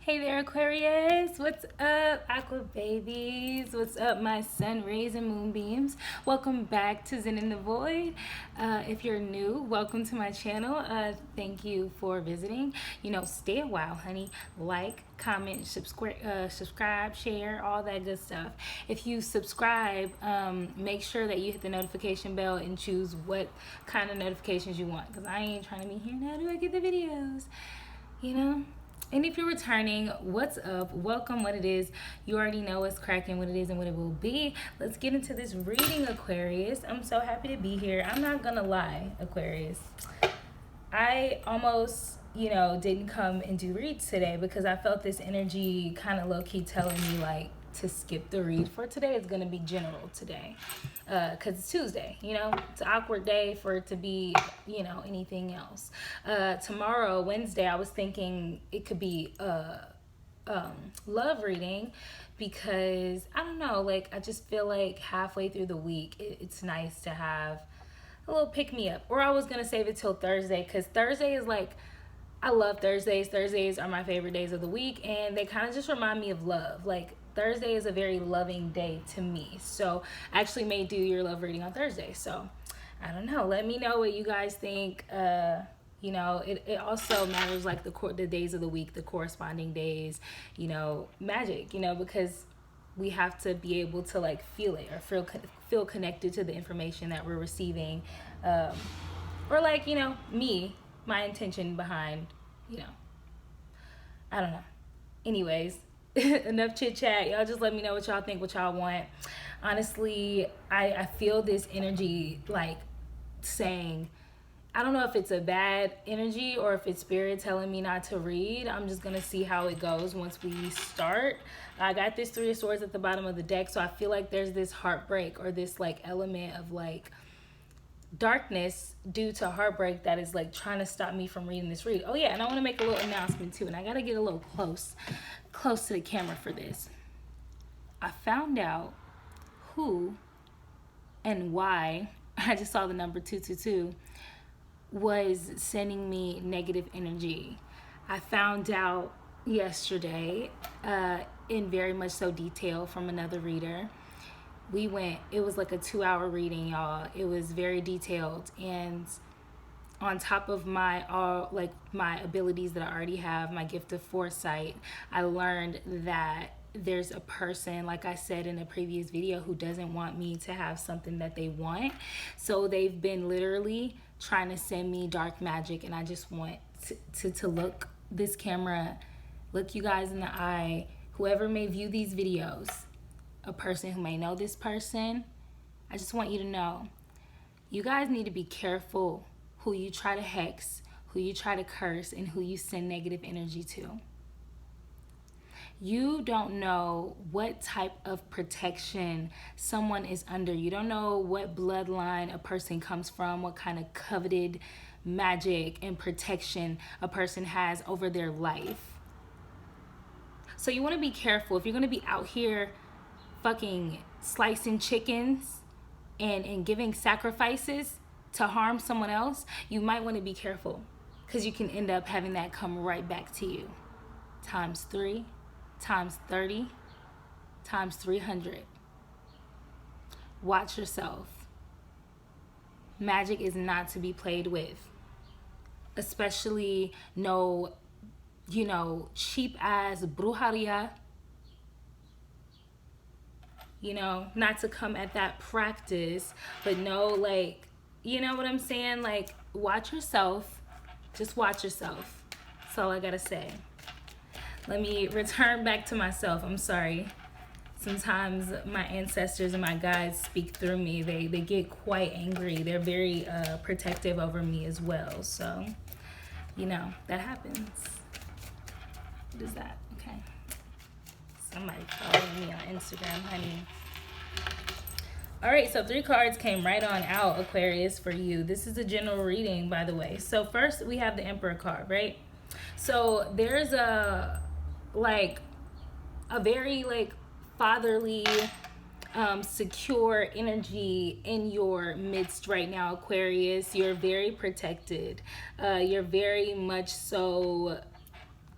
Hey there, Aquarius. What's up, Aqua babies? What's up, my sun rays and moonbeams? Welcome back to Zen in the Void. If you're new, welcome to my channel. Thank you for visiting. Stay a while, honey. Like, comment, subscribe, share, all that good stuff. If you subscribe, make sure that you hit the notification bell and choose what kind of notifications you want, because I ain't trying to be here now. Do I get the videos? And if you're returning, what's up? Welcome. What it is, you already know what's cracking, what it is and what it will be. Let's get into this reading, Aquarius. I'm so happy to be here. I'm not gonna lie, Aquarius, I almost didn't come and do reads today because I felt this energy kind of low-key telling me like to skip the read for today. It's gonna be general today because it's Tuesday. It's an awkward day for it to be anything else. Tomorrow, Wednesday, I was thinking it could be love reading, because I don't know, like I just feel like halfway through the week it's nice to have a little pick me up. Or I was gonna save it till Thursday, because Thursday is like, I love Thursdays. Thursdays are my favorite days of the week, and they kind of just remind me of love. Like Thursday is a very loving day to me, so I actually may do your love reading on Thursday. So I don't know, let me know what you guys think. It also matters, like the days of the week, the corresponding days, magic, because we have to be able to like feel it or feel connected to the information that we're receiving, or like my intention behind, I don't know. Anyways, enough chit chat. Y'all just let me know what y'all think, what y'all want. Honestly, I feel this energy like saying, I don't know if it's a bad energy or if it's spirit telling me not to read. I'm just gonna see how it goes once we start. I got this Three of Swords at the bottom of the deck, so I feel like there's this heartbreak or this like element of like darkness due to heartbreak that is like trying to stop me from reading this read. Oh yeah, and I want to make a little announcement too, and I gotta get a little close to the camera for this. I found out who and why, I just saw the number 222, was sending me negative energy. I found out yesterday, in very much so detail, from another reader. It was like a 2-hour reading, y'all. It was very detailed, and on top of my abilities that I already have, my gift of foresight, I learned that there's a person, like I said in a previous video, who doesn't want me to have something that they want. So they've been literally trying to send me dark magic, and I just want to look this camera, look you guys in the eye, whoever may view these videos, a person who may know this person, I just want you to know, you guys need to be careful who you try to hex, who you try to curse, and who you send negative energy to. You don't know what type of protection someone is under. You don't know what bloodline a person comes from, what kind of coveted magic and protection a person has over their life. So you want to be careful. If you're going to be out here fucking slicing chickens and giving sacrifices to harm someone else, you might want to be careful, because you can end up having that come right back to you. Times 3, times 30, times 300. Watch yourself. Magic is not to be played with. Especially no, cheap ass brujeria. Not to come at that practice, but no, like, you know what I'm saying? Like, watch yourself. Just watch yourself. That's all I gotta say. Let me return back to myself. I'm sorry. Sometimes my ancestors and my guides speak through me. They get quite angry. They're very protective over me as well. So, that happens. What is that? Okay. Somebody following me on Instagram, honey. All right, so 3 cards came right on out, Aquarius, for you. This is a general reading, by the way. So first we have the Emperor card, right? So there's a very fatherly, secure energy in your midst right now, Aquarius. You're very protected. You're very much so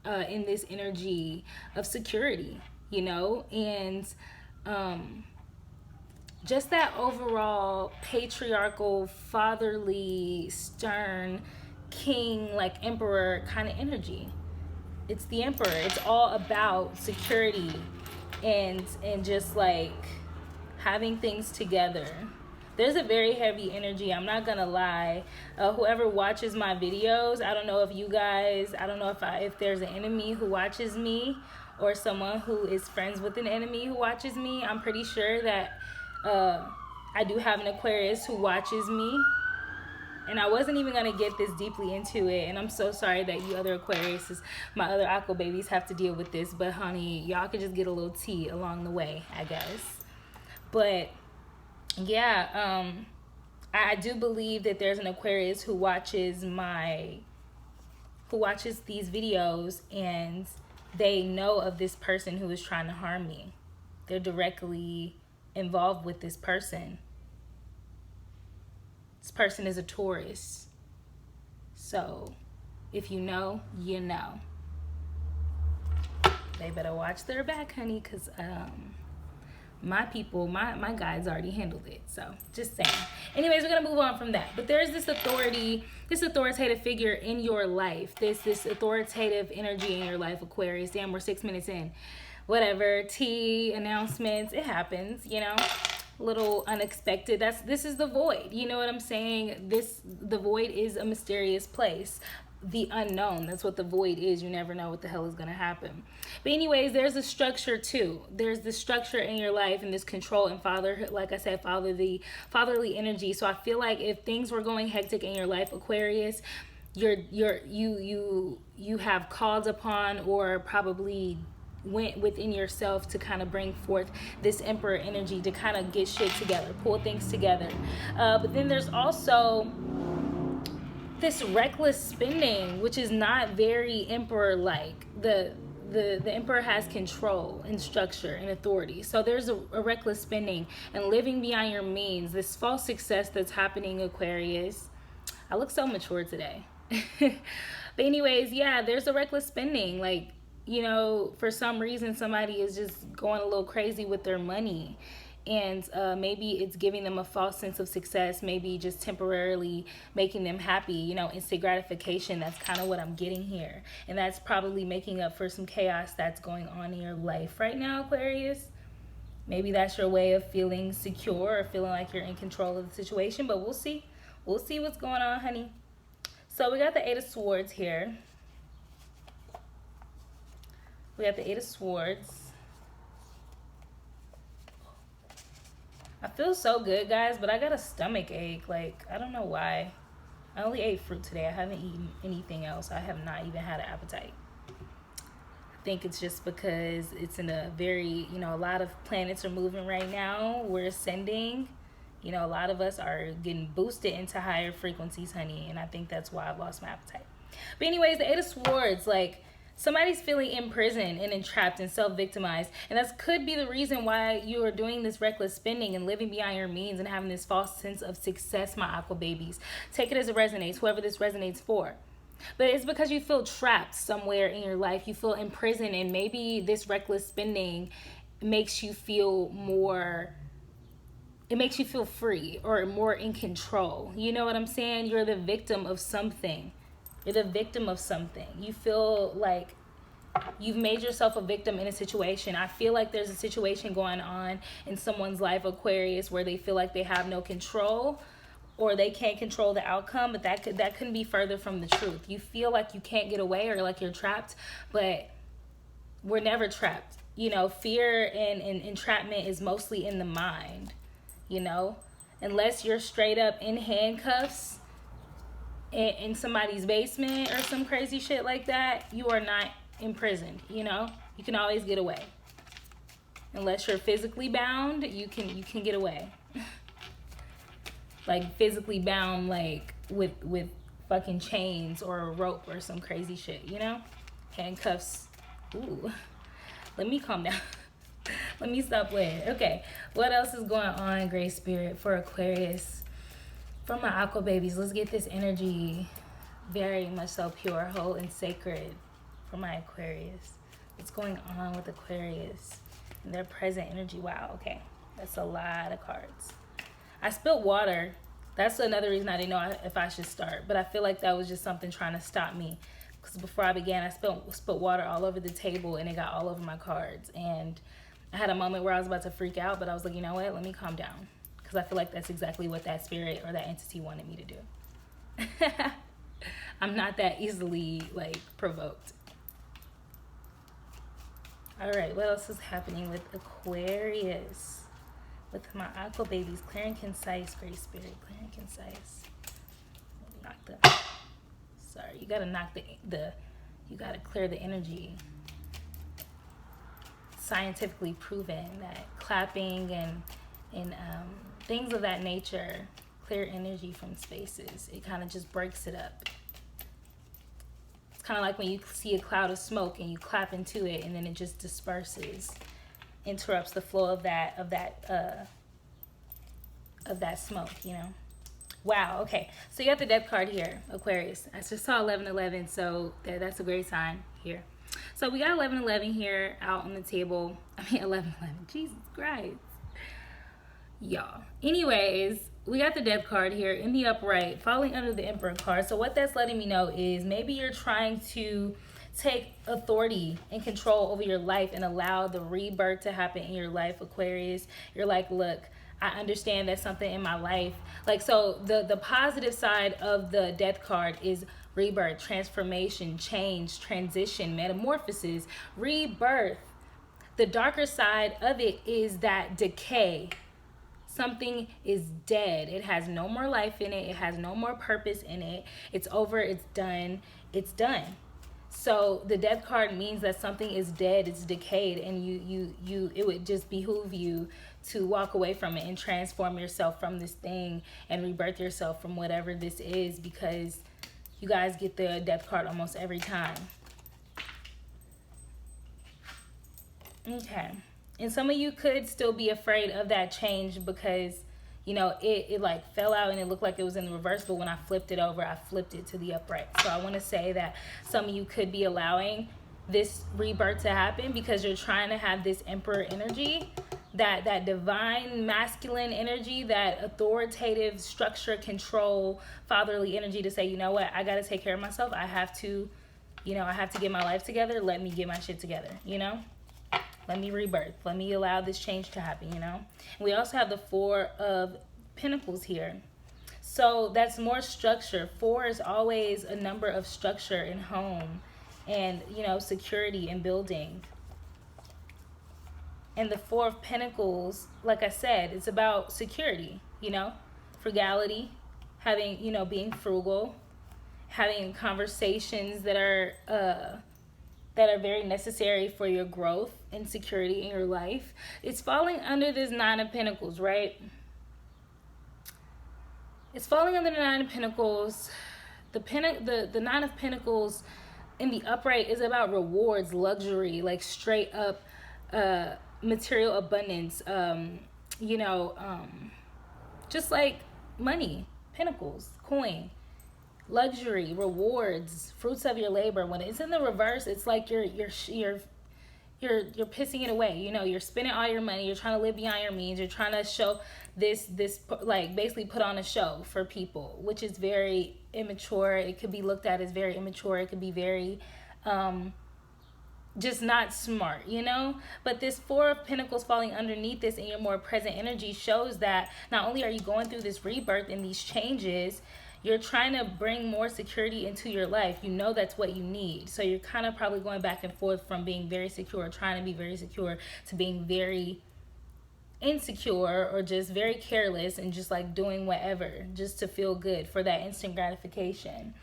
in this energy of security, you know, and just that overall patriarchal, fatherly, stern, king, like emperor kind of energy. It's the emperor. It's all about security and just like having things together. There's a very heavy energy, I'm not gonna lie. Whoever watches my videos, I don't know if you guys, I don't know if there's an enemy who watches me or someone who is friends with an enemy who watches me. I'm pretty sure that I do have an Aquarius who watches me. And I wasn't even going to get this deeply into it. And I'm so sorry that you other Aquariuses, my other aqua babies, have to deal with this. But honey, y'all could just get a little tea along the way, I guess. But yeah, I do believe that there's an Aquarius who watches these videos, and they know of this person who is trying to harm me. They're directly involved with this person. This person is a Taurus. So if you know, you know. They better watch their back, honey, because my people, my guides already handled it. So just saying. Anyways, we're gonna move on from that. But there's this authority, this authoritative figure in your life, this authoritative energy in your life, Aquarius. Damn, we're 6 minutes in. Whatever, tea, announcements, it happens, you know. Little unexpected. This is the void. You know what I'm saying? The void is a mysterious place. The unknown. That's what the void is. You never know what the hell is gonna happen. But anyways, there's a structure too. There's this structure in your life and this control and fatherhood, like I said, fatherly energy. So I feel like if things were going hectic in your life, Aquarius, you have called upon or probably went within yourself to kind of bring forth this emperor energy to kind of get shit together, pull things together. But then there's also this reckless spending, which is not very emperor-like. The emperor has control and structure and authority. So there's a reckless spending and living beyond your means. This false success that's happening, Aquarius. I look so mature today. But anyways, yeah, there's a reckless spending. Like, you know, for some reason, somebody is just going a little crazy with their money. And maybe it's giving them a false sense of success, maybe just temporarily making them happy, you know, instant gratification. That's kind of what I'm getting here. And that's probably making up for some chaos that's going on in your life right now, Aquarius. Maybe that's your way of feeling secure or feeling like you're in control of the situation, but we'll see. We'll see what's going on, honey. So we got the Eight of Swords here. We have the Eight of Swords. I feel so good, guys, but I got a stomach ache. Like, I don't know why. I only ate fruit today. I haven't eaten anything else. I have not even had an appetite. I think it's just because it's in a very, you know, a lot of planets are moving right now. We're ascending. You know, a lot of us are getting boosted into higher frequencies, honey, and I think that's why I've lost my appetite. But anyways, the Eight of Swords, like, somebody's feeling imprisoned and entrapped and self-victimized. And that could be the reason why you are doing this reckless spending and living beyond your means and having this false sense of success, my aqua babies. Take it as it resonates, whoever this resonates for. But it's because you feel trapped somewhere in your life. You feel imprisoned, and maybe this reckless spending makes you feel more... It makes you feel free or more in control. You know what I'm saying? You're the victim of something. You're the victim of something. You feel like you've made yourself a victim in a situation. I feel like there's a situation going on in someone's life, Aquarius, where they feel like they have no control or they can't control the outcome, but that couldn't be further from the truth. You feel like you can't get away or like you're trapped, but we're never trapped. You know, fear and entrapment is mostly in the mind, you know, unless you're straight up in handcuffs in somebody's basement or some crazy shit like that, you are not imprisoned, you know? You can always get away. Unless you're physically bound, you can get away. Like physically bound, like with fucking chains or a rope or some crazy shit, you know? Handcuffs. Ooh. Let me calm down. Let me stop playing. Okay, what else is going on, Great Spirit, for Aquarius? For my aqua babies, let's get this energy very much so pure, whole, and sacred. for my Aquarius. What's going on with Aquarius and their present energy? Wow, okay. That's a lot of cards. I spilled water. That's another reason I didn't know if I should start. But I feel like that was just something trying to stop me. Because before I began, I spilled water all over the table and it got all over my cards. And I had a moment where I was about to freak out, but I was like, you know what? Let me calm down. Because I feel like that's exactly what that spirit or that entity wanted me to do. I'm not that easily, like, provoked. All right, what else is happening with Aquarius? With my aqua babies, clear and concise, great spirit, clear and concise. Knock the, sorry, you gotta knock you gotta clear the energy. Scientifically proven that clapping and things of that nature clear energy from spaces. It kind of just breaks it up. It's kind of like when you see a cloud of smoke and you clap into it and then it just disperses, interrupts the flow of that smoke, you know. Wow, okay. So you got the death card here, Aquarius. I just saw 1111, so that's a great sign here. So we got 1111 here out on the table. I mean 1111. Jesus Christ. Y'all. Anyways, we got the death card here in the upright, falling under the Emperor card. So what that's letting me know is maybe you're trying to take authority and control over your life and allow the rebirth to happen in your life, Aquarius. You're like, look, I understand that something in my life, like, so the positive side of the death card is rebirth, transformation, change, transition, metamorphosis, rebirth. The darker side of it is that decay. Something is dead. It has no more life in it. It has no more purpose in it. It's over. It's done. It's done. So the death card means that something is dead. It's decayed, and it would just behoove you to walk away from it and transform yourself from this thing and rebirth yourself from whatever this is, because you guys get the death card almost every time. Okay. And some of you could still be afraid of that change because, you know, it like fell out and it looked like it was in the reverse, but when I flipped it over, I flipped it to the upright. So I want to say that some of you could be allowing this rebirth to happen because you're trying to have this Emperor energy, that divine masculine energy, that authoritative structure, control, fatherly energy to say, you know what, I got to take care of myself. I have to, you know, I have to get my life together. Let me get my shit together, you know? Let me rebirth. Let me allow this change to happen, you know? We also have the Four of Pentacles here. So that's more structure. 4 is always a number of structure and home and, you know, security and building. And the Four of Pentacles, like I said, it's about security, you know, frugality, having, you know, being frugal, having conversations that are very necessary for your growth and security in your life. It's falling under this 9 of Pentacles, right? It's falling under the 9 of Pentacles. The 9 of Pentacles in the upright is about rewards, luxury, like straight up material abundance, you know, just like money, pentacles, coin, luxury, rewards, fruits of your labor. When it's in the reverse, it's like you're pissing it away. You know, you're spending all your money. You're trying to live beyond your means. You're trying to show this like basically put on a show for people, which is very immature. It could be looked at as very immature. It could be very just not smart, you know? But this Four of Pentacles falling underneath this in your more present energy shows that not only are you going through this rebirth and these changes, you're trying to bring more security into your life. You know that's what you need. So you're kind of probably going back and forth from being very secure, trying to be very secure, to being very insecure or just very careless and just like doing whatever just to feel good for that instant gratification.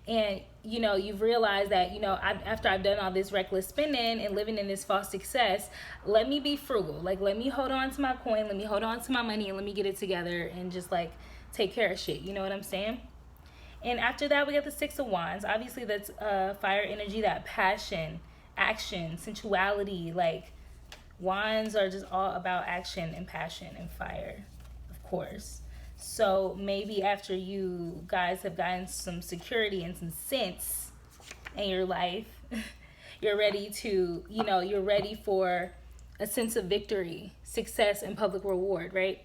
And, you know, you've realized that, you know, after I've done all this reckless spending and living in this false success, let me be frugal. Like, let me hold on to my coin, let me hold on to my money, and let me get it together and just, like, take care of shit. You know what I'm saying? And after that, we got the Six of Wands. Obviously, that's fire energy, that passion, action, sensuality. Like, wands are just all about action and passion and fire, of course. So maybe after you guys have gotten some security and some sense in your life, You're ready to, you're ready for a sense of victory, success, and public reward, right?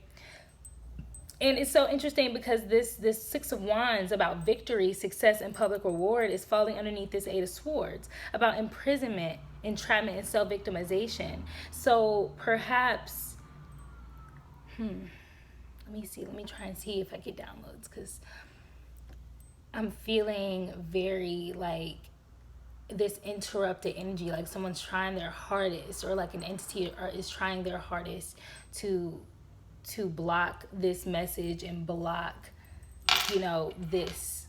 And it's so interesting because this Six of Wands about victory, success, and public reward is falling underneath this Eight of Swords about imprisonment, entrapment, and self-victimization. So perhaps, let me see. Let me try and see if I get downloads, because I'm feeling very like this interrupted energy, like someone's trying their hardest, or like an entity is trying their hardest to block this message and block, this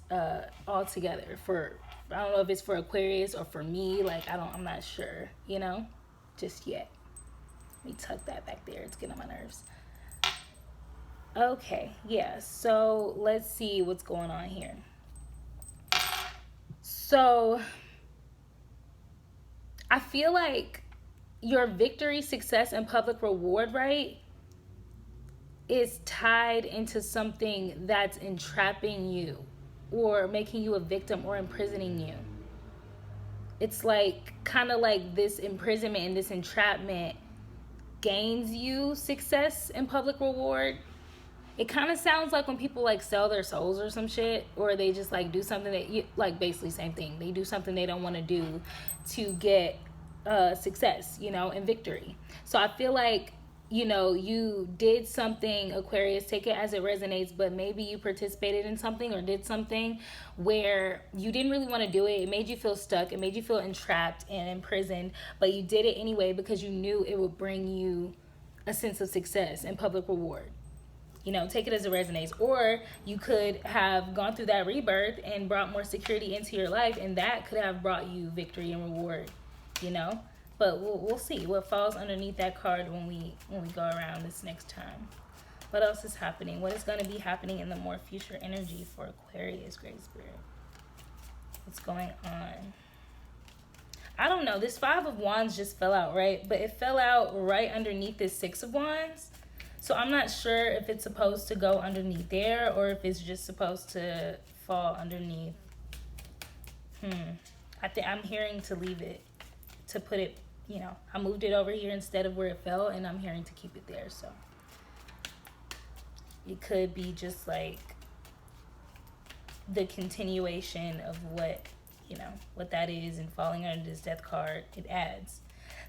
altogether. For, I don't know if it's for Aquarius or for me, like I'm not sure, just yet. Let me tuck that back there. It's getting on my nerves. Okay, yeah, so let's see what's going on here. So I feel like your victory, success, and public reward, right, is tied into something that's entrapping you or making you a victim or imprisoning you. It's like kind of like this imprisonment and this entrapment gains you success and public reward. It kind of sounds like when people like sell their souls or some shit, or they just like do something that you like, basically same thing. They do something they don't want to do to get success, and victory. So I feel like, you did something, Aquarius, take it as it resonates, but maybe you participated in something or did something where you didn't really want to do it. It made you feel stuck. It made you feel entrapped and imprisoned, but you did it anyway because you knew it would bring you a sense of success and public reward. Take it as it resonates. Or you could have gone through that rebirth and brought more security into your life, and that could have brought you victory and reward, But we'll see what falls underneath that card when we go around this next time. What else is happening? What is going to be happening in the more future energy for Aquarius, Great Spirit? What's going on? I don't know. This Five of Wands just fell out, right? But it fell out right underneath this Six of Wands. So I'm not sure if it's supposed to go underneath there or if it's just supposed to fall underneath. I think I'm hearing to leave it, to put it, I moved it over here instead of where it fell, and I'm hearing to keep it there. So it could be just like the continuation of what, what that is, and falling under this Death card, it adds.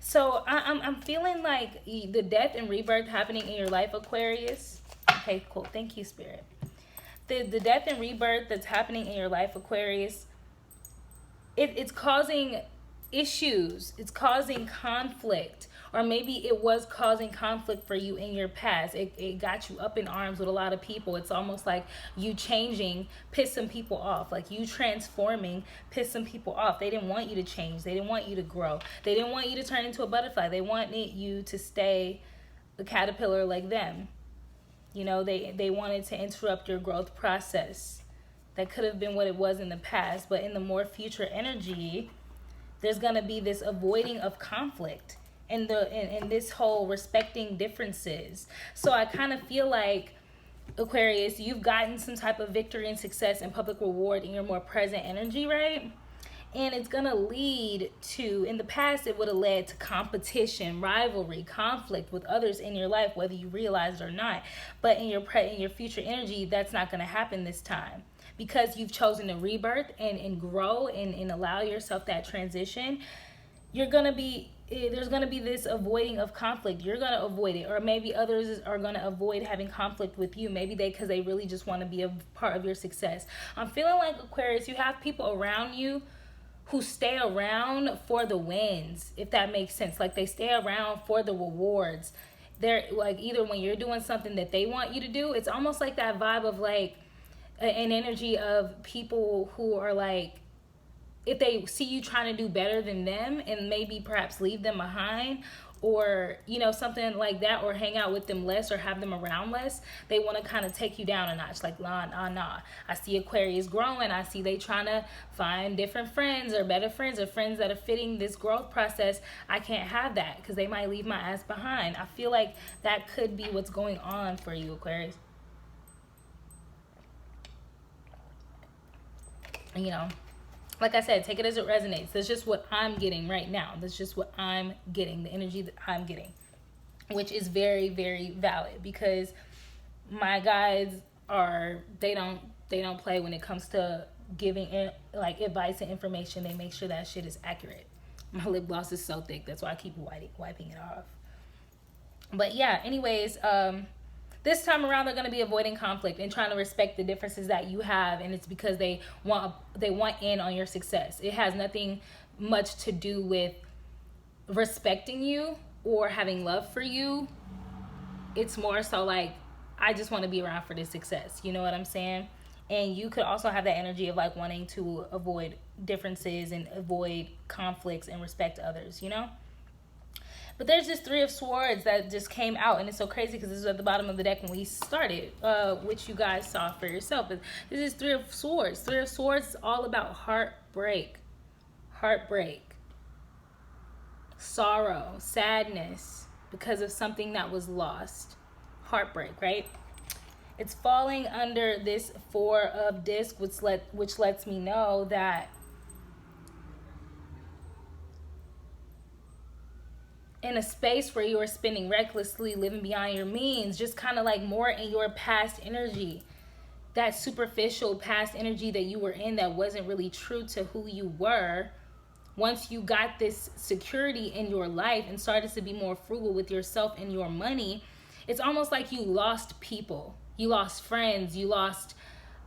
So I'm feeling like the death and rebirth happening in your life, Aquarius. Okay, cool. Thank you, Spirit. The death and rebirth that's happening in your life, Aquarius, it's causing issues. It's causing conflict. Or maybe it was causing conflict for you in your past. It got you up in arms with a lot of people. It's almost like you changing pissed some people off. Like you transforming pissed some people off. They didn't want you to change. They didn't want you to grow. They didn't want you to turn into a butterfly. They wanted you to stay a caterpillar like them. They wanted to interrupt your growth process. That could have been what it was in the past. But in the more future energy, there's going to be this avoiding of conflict. And this whole respecting differences. So I kind of feel like, Aquarius, you've gotten some type of victory and success and public reward in your more present energy, right? And it's going to lead to, in the past, it would have led to competition, rivalry, conflict with others in your life, whether you realize it or not. But in your future energy, that's not going to happen this time. Because you've chosen to rebirth and grow and allow yourself that transition, there's going to be this avoiding of conflict. You're going to avoid it. Or maybe others are going to avoid having conflict with you. Maybe because they really just want to be a part of your success. I'm feeling like, Aquarius, you have people around you who stay around for the wins, if that makes sense. Like they stay around for the rewards. They're like, either when you're doing something that they want you to do, it's almost like that vibe of like an energy of people who are like, if they see you trying to do better than them and maybe perhaps leave them behind, or something like that, or hang out with them less or have them around less, they want to kind of take you down a notch. Like, nah. I see Aquarius growing. I see they trying to find different friends or better friends or friends that are fitting this growth process. I can't have that because they might leave my ass behind. I feel like that could be what's going on for you, Aquarius. Like I said, take it as it resonates. That's just what I'm getting right now. That's just what I'm getting, the energy that I'm getting, which is very, very valid, because my guides they don't play when it comes to giving like advice and information. They make sure that shit is accurate. My lip gloss is so thick, that's why I keep wiping it off. But yeah, anyways, this time around they're going to be avoiding conflict and trying to respect the differences that you have, and it's because they want in on your success. It has nothing much to do with respecting you or having love for you. It's more so like, I just want to be around for this success. You know what I'm saying? And you could also have that energy of like wanting to avoid differences and avoid conflicts and respect others, you know? But there's this Three of Swords that just came out, and it's so crazy because this is at the bottom of the deck when we started, which you guys saw for yourself. But this is Three of Swords. Three of Swords is all about heartbreak, sorrow, sadness because of something that was lost, heartbreak, right? It's falling under this Four of Discs, which lets me know that in a space where you are spending recklessly, living beyond your means, just kind of like more in your past energy, that superficial past energy that you were in that wasn't really true to who you were. Once you got this security in your life and started to be more frugal with yourself and your money, it's almost like you lost people. You lost friends, you lost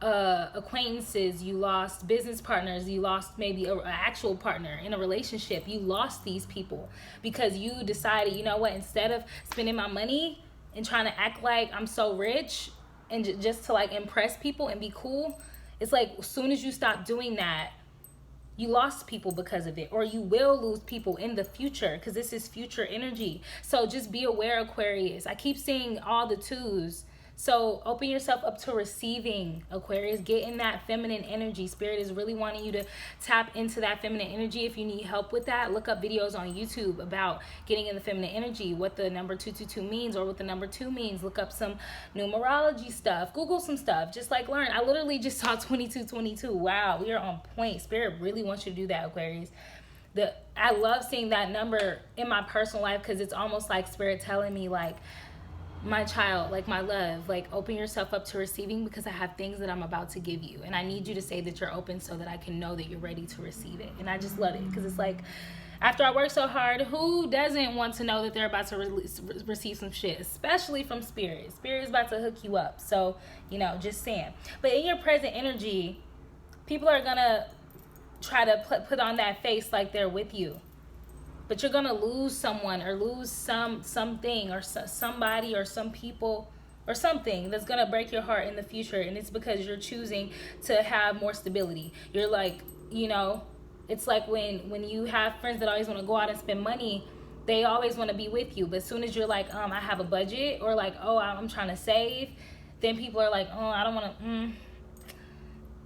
acquaintances, you lost business partners, you lost maybe an actual partner in a relationship. You lost these people because you decided, you know what, instead of spending my money and trying to act like I'm so rich and just to like impress people and be cool, it's like as soon as you stop doing that, you lost people because of it, or you will lose people in the future because this is future energy. So just be aware, Aquarius. I keep seeing all the twos. So open yourself up to receiving, Aquarius. Get in that feminine energy. Spirit is really wanting you to tap into that feminine energy. If you need help with that, look up videos on YouTube about getting in the feminine energy, what the number 222 means or what the number 2 means. Look up some numerology stuff. Google some stuff. Just like learn. I literally just saw 2222. Wow, we are on point. Spirit really wants you to do that, Aquarius. I love seeing that number in my personal life because it's almost like Spirit telling me like, my child, like my love, like open yourself up to receiving because I have things that I'm about to give you. And I need you to say that you're open so that I can know that you're ready to receive it. And I just love it because it's like, after I work so hard, who doesn't want to know that they're about to receive some shit, especially from Spirit? Spirit is about to hook you up. So, you know, just saying. But in your present energy, people are going to try to put on that face like they're with you. But you're going to lose someone or lose something or somebody or some people or something that's going to break your heart in the future. And it's because you're choosing to have more stability. You're like, you know, it's like when you have friends that always want to go out and spend money, they always want to be with you. But as soon as you're like, I have a budget, or like, oh, I'm trying to save, then people are like, oh, I don't want to,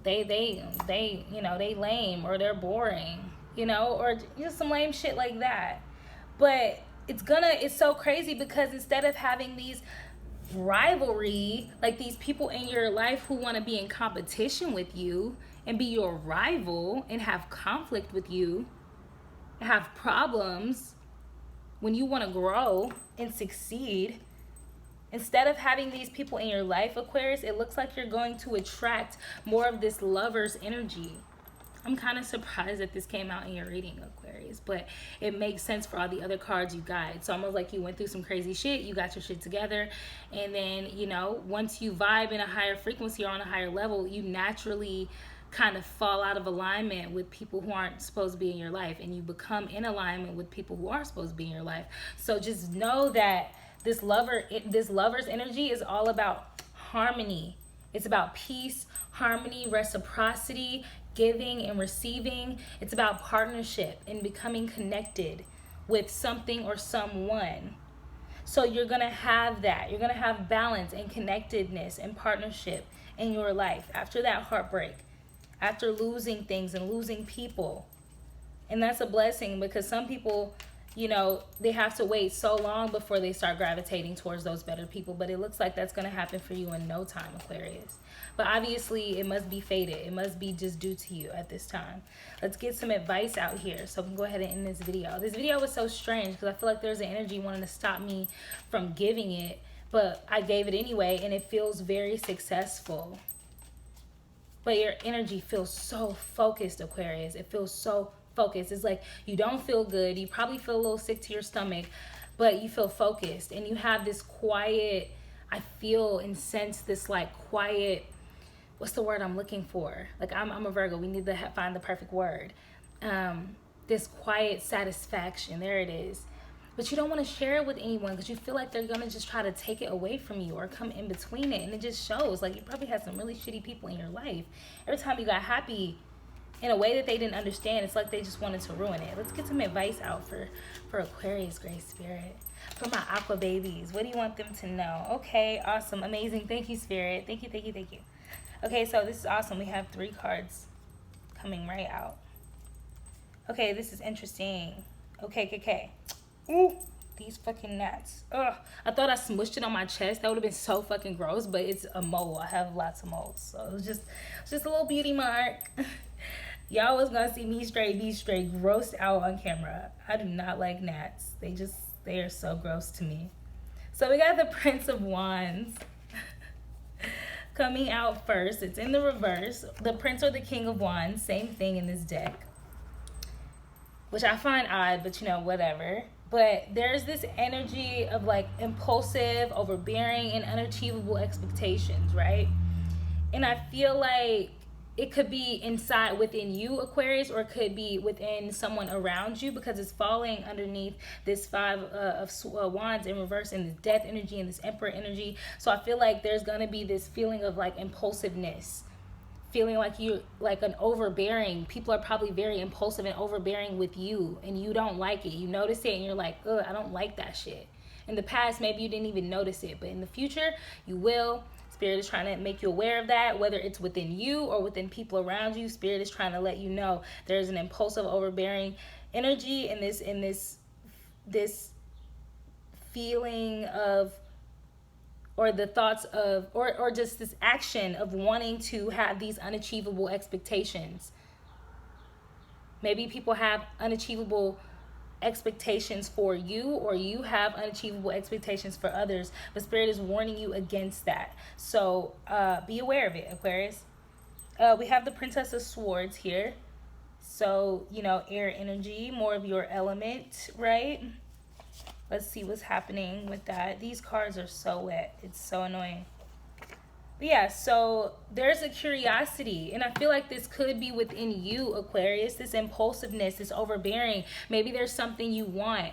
they, you know, they lame or they're boring. You know, or just some lame shit like that. But it's so crazy because instead of having these rivalry, like these people in your life who want to be in competition with you and be your rival and have conflict with you, have problems when you want to grow and succeed, instead of having these people in your life, Aquarius, it looks like you're going to attract more of this lover's energy. I'm kind of surprised that this came out in your reading, Aquarius, but it makes sense for all the other cards you got. It's almost like you went through some crazy shit, you got your shit together, and then, you know, once you vibe in a higher frequency or on a higher level, you naturally kind of fall out of alignment with people who aren't supposed to be in your life, and you become in alignment with people who are supposed to be in your life. So just know that this lover's energy is all about harmony. It's about peace, harmony, reciprocity, giving and receiving. It's about partnership and becoming connected with something or someone. So you're going to have that. You're going to have balance and connectedness and partnership in your life after that heartbreak, after losing things and losing people. And that's a blessing because some people, you know, they have to wait so long before they start gravitating towards those better people. But it looks like that's going to happen for you in no time, Aquarius. But obviously, it must be fated. It must be just due to you at this time. Let's get some advice out here so we can go ahead and end this video. This video was so strange because I feel like there's an energy wanting to stop me from giving it. But I gave it anyway, and it feels very successful. But your energy feels so focused, Aquarius. It feels so focused. It's like you don't feel good. You probably feel a little sick to your stomach, but you feel focused. And you have this quiet, I feel and sense this like quiet, what's the word I'm looking for? Like I'm a Virgo. We need to find the perfect word. This quiet satisfaction. There it is. But you don't want to share it with anyone because you feel like they're going to just try to take it away from you or come in between it. And it just shows like you probably had some really shitty people in your life. Every time you got happy in a way that they didn't understand, it's like they just wanted to ruin it. Let's get some advice out for Aquarius, Great Spirit. For my aqua babies, what do you want them to know? Okay, awesome, amazing. Thank you, Spirit. Thank you, thank you, thank you. Okay, so this is awesome. We have 3 cards coming right out. Okay, this is interesting. Okay. Ooh, these fucking gnats. Ugh, I thought I smushed it on my chest. That would have been so fucking gross, but it's a mole. I have lots of moles, so it's just a little beauty mark. Y'all was gonna see me be straight grossed out on camera. I do not like gnats. They are so gross to me. So we got the Prince of Wands coming out first. It's in the reverse. The Prince or the King of Wands, same thing in this deck, which I find odd, but you know, whatever. But there's this energy of like impulsive, overbearing, and unachievable expectations, right? And I feel like it could be inside within you, Aquarius, or it could be within someone around you because it's falling underneath this 5 of Wands in reverse and this death energy and this Emperor energy. So I feel like there's going to be this feeling of like impulsiveness. Feeling like you like an overbearing. People are probably very impulsive and overbearing with you, and you don't like it. You notice it and you're like, ugh, I don't like that shit. In the past, maybe you didn't even notice it, but in the future, you will. Spirit is trying to make you aware of that, whether it's within you or within people around you. Spirit is trying to let you know there's an impulsive, overbearing energy in this feeling of, or the thoughts of, or just this action of wanting to have these unachievable expectations. Maybe people have unachievable expectations for you, or you have unachievable expectations for others, but Spirit is warning you against that. So be aware of it, Aquarius. We have the Princess of Swords here. So, you know, air energy, more of your element, right? Let's see what's happening with that. These cards are so wet. It's so annoying. But yeah, so there's a curiosity. And I feel like this could be within you, Aquarius. This impulsiveness, this overbearing. Maybe there's something you want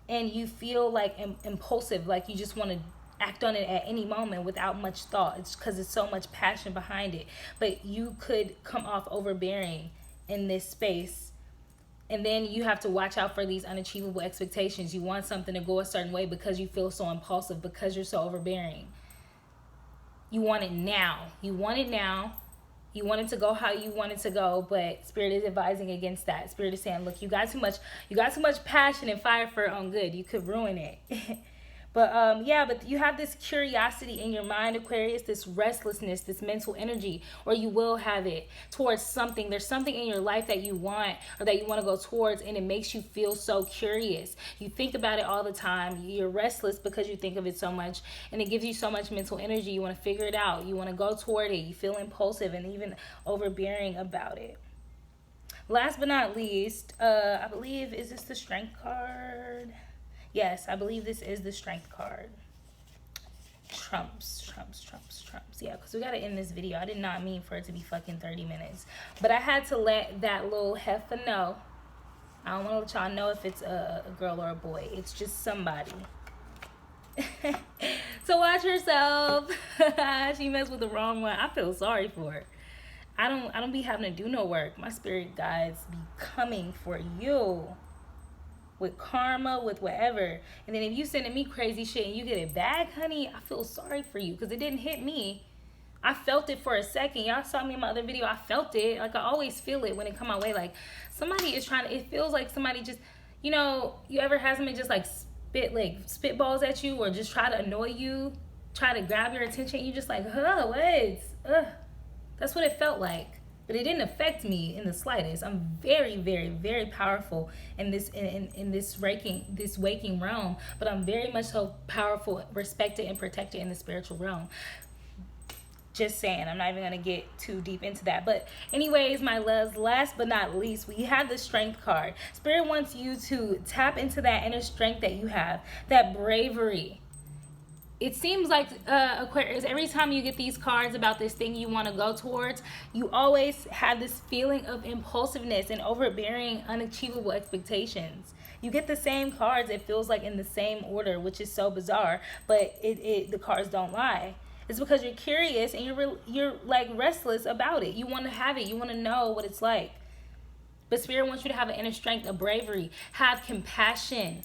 and you feel like impulsive. Like you just want to act on it at any moment without much thought. It's because there's so much passion behind it. But you could come off overbearing in this space. And then you have to watch out for these unachievable expectations. You want something to go a certain way because you feel so impulsive, because you're so overbearing. You want it now. You want it now. You want it to go how you want it to go, but Spirit is advising against that. Spirit is saying, look, you got too much passion and fire for your own good. You could ruin it. But yeah, but you have this curiosity in your mind, Aquarius, this restlessness, this mental energy, or you will have it towards something. There's something in your life that you want or that you want to go towards, and it makes you feel so curious. You think about it all the time. You're restless because you think of it so much, and it gives you so much mental energy. You want to figure it out. You want to go toward it. You feel impulsive and even overbearing about it. Last but not least, I believe, is this the Strength card? Yes, I believe this is the Strength card. Trumps. Yeah, because we got to end this video. I did not mean for it to be fucking 30 minutes. But I had to let that little heifer know. I don't want to let y'all know if it's a girl or a boy. It's just somebody. So watch yourself. She messed with the wrong one. I feel sorry for her. I don't be having to do no work. My spirit guides be coming for you. With karma, with whatever. And then if you sending me crazy shit and you get it back, honey, I feel sorry for you because it didn't hit me. I felt it for a second. Y'all saw me in my other video. I felt it. Like I always feel it when it come my way. Like somebody is trying to, it feels like somebody just, you know, you ever had somebody just like spitballs at you, or just try to annoy you, try to grab your attention? You just like, what? That's what it felt like. But it didn't affect me in the slightest. I'm very, very, very powerful in this waking realm, but I'm very much so powerful, respected, and protected in the spiritual realm. Just saying, I'm not even gonna get too deep into that. But anyways, my loves, last but not least, we have the strength card. Spirit wants you to tap into that inner strength that you have, that bravery. It seems like Aquarius, every time you get these cards about this thing you want to go towards, you always have this feeling of impulsiveness and overbearing unachievable expectations. You get the same cards, it feels like, in the same order, which is so bizarre, but the cards don't lie. It's because you're curious and you're like restless about it. You want to have it. You want to know what it's like. But Spirit wants you to have an inner strength, a bravery. Have compassion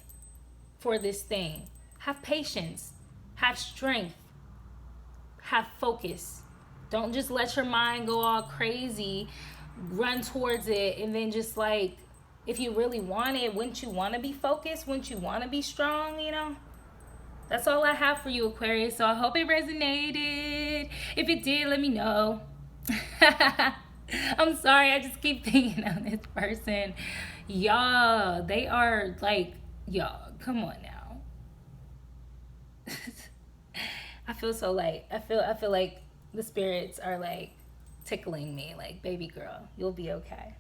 for this thing. Have patience. Have strength. Have focus. Don't just let your mind go all crazy. Run towards it, and then just like, if you really want it, wouldn't you want to be focused? Wouldn't you want to be strong, you know? That's all I have for you, Aquarius. So I hope it resonated. If it did, let me know. I'm sorry, I just keep thinking of this person. Y'all, they are like, y'all, come on now. I feel so like, I feel like the spirits are like tickling me, like, baby girl, you'll be okay.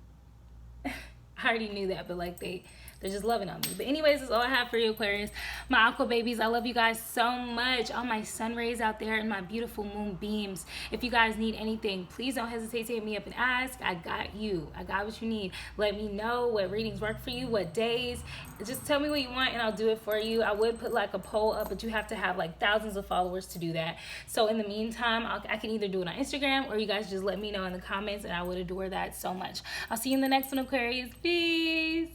I already knew that, but like they're just loving on me. But anyways, that's all I have for you, Aquarius. My aqua babies, I love you guys so much. All my sun rays out there and my beautiful moon beams. If you guys need anything, please don't hesitate to hit me up and ask. I got you. I got what you need. Let me know what readings work for you, what days. Just tell me what you want and I'll do it for you. I would put like a poll up, but you have to have like thousands of followers to do that. So in the meantime, I can either do it on Instagram, or you guys just let me know in the comments, and I would adore that so much. I'll see you in the next one, Aquarius. Peace.